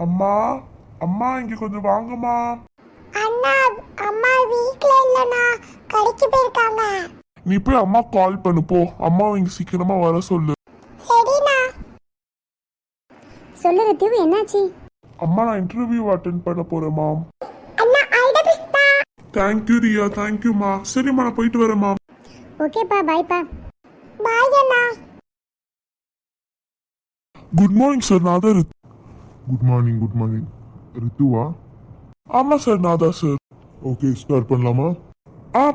அம்மா அம்மா இங்க கொஞ்சம் வாங்கம்மா. அண்ணா, அம்மா வீட்ல இல்லண்ணா, கடைக்கு போயிருக்காங்க. நீ போய் அம்மா கால் பண்ணு போ. அம்மா இங்க சீக்கிரமா வர சொல்லு. சரிண்ணா. சொல்லு ரித்து, என்னாச்சு? அம்மா நான் இன்டர்வியூ அட்டென்ட் பண்ண போறேம்மா. அண்ணா all the best. Thank you Riya, தேங்க்யூம்மா. சரிம்மா நான் போயிட்டு வரேம்மா. ஓகேப்பா, பாய்ப்பா. பாய் அண்ணா. குட் மார்னிங் சார், நான் தான் குட் மார்னிங். Good morning. ரித்துவா? ஆமா சார், நான் தான் சார். ஓகே, ஸ்டார்ட் பண்ணலாமா?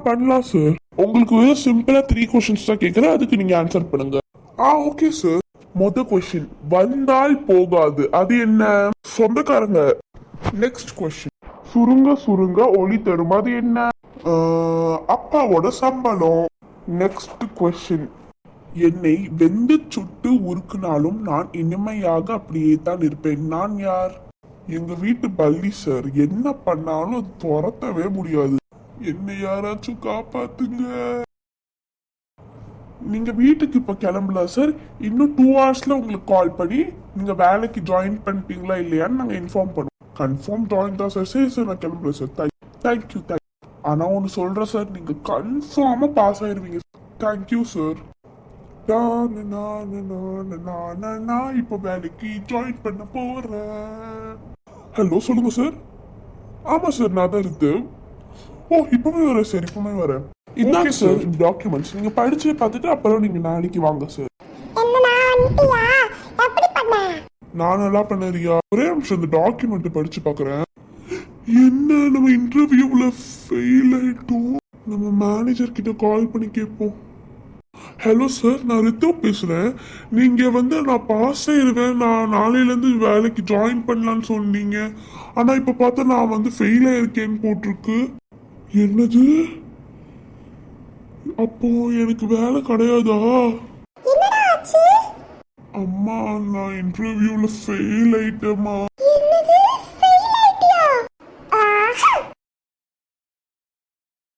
பண்ணலாம் சார். உங்களுக்கு சிம்பிளா 3 கொஸ்டின்ஸ் தான் கேட்குறேன், அதுக்கு நீங்க ஆன்சர் பண்ணுங்க. Okay sir. மொத கொஸ்டின், வந்தால் போகாது அது என்ன? சொந்தக்காரங்க. நெக்ஸ்ட் கொஸ்டின், சுருங்க சுருங்க ஒளி தரும் அது என்ன? அப்பாவோட சம்பளம். நெக்ஸ்ட் கொஸ்டின், என்னை வெந்து சுட்டு உருக்குனாலும் நான் இனிமையாக அப்படியே தான் இருப்பேன், நான் யார்? எங்க வீட்டு பள்ளி சார். என்ன பண்ணாலும் அது துரத்தவே முடியாது. என்னை யாராச்சும் காப்பாத்துங்க. நீங்க வீட்டுக்கு இப்ப கிளம்பலாம் சார். இன்னும் 2 ஹவர்ஸ்ல உங்களுக்கு கால் பண்ணி நீங்க வேலைக்கு ஜாயின் பண்ணிட்டீங்களா இல்லையான்னு நாங்க இன்ஃபார்ம் பண்ணுவோம். கன்ஃபார்ம் ஜாயின் தான் சார். சரி சார், நான் கிளம்புறேன் சார். தேங்க்யூ. ஆனா ஒன்று சொல்றேன் சார், நீங்க கன்ஃபார்மா பாஸ் ஆயிருவீங்க. Thank you sir. இப்போ வேலைக்கு ஜாயின் பண்ண போறேன். ஹலோ, சொல்லுங்க சார். ஆமா சார், நான் தான் இருக்கு. இப்பவே வரேன் சார், இப்பவே வரேன். இந்தாங்க சார் டாக்குமெண்ட்ஸ். நீங்க படிச்சு பார்த்துட்டு அப்புறம் நீங்க நாளைக்கு வாங்க சார். என்னண்ணா வந்துட்டியா? எப்படி பண்ண? நான் நல்லா பண்ணறியா? ஒரே நிமிஷம் இந்த டாக்குமெண்ட் படிச்சு பார்க்கறேன். என்ன, நம்ம இன்டர்வியூல ஃபெயில் ஆயிட்டோம். நம்ம மேனேஜர் கிட்ட கால் பண்ணி கேட்போம். ஹலோ சார், நான் ரித்து பேசுறேன். நீங்க நான் பாஸ் ஆயிருவேன், நான் நாளையிலேருந்து வேலைக்கு ஜாயின் பண்ணலான்னு சொன்னீங்க. ஆனா இப்ப பார்த்தா நான் ஃபெயில் ஆயிருக்கேன்னு போட்டிருக்கு. என்னது? அப்போ எனக்கு வேலை கிடையாதா? என்னடா ஆச்சு? அம்மா, நான் இன்டர்வியூல ஃபெயில் ஆயிட்டேம்மா.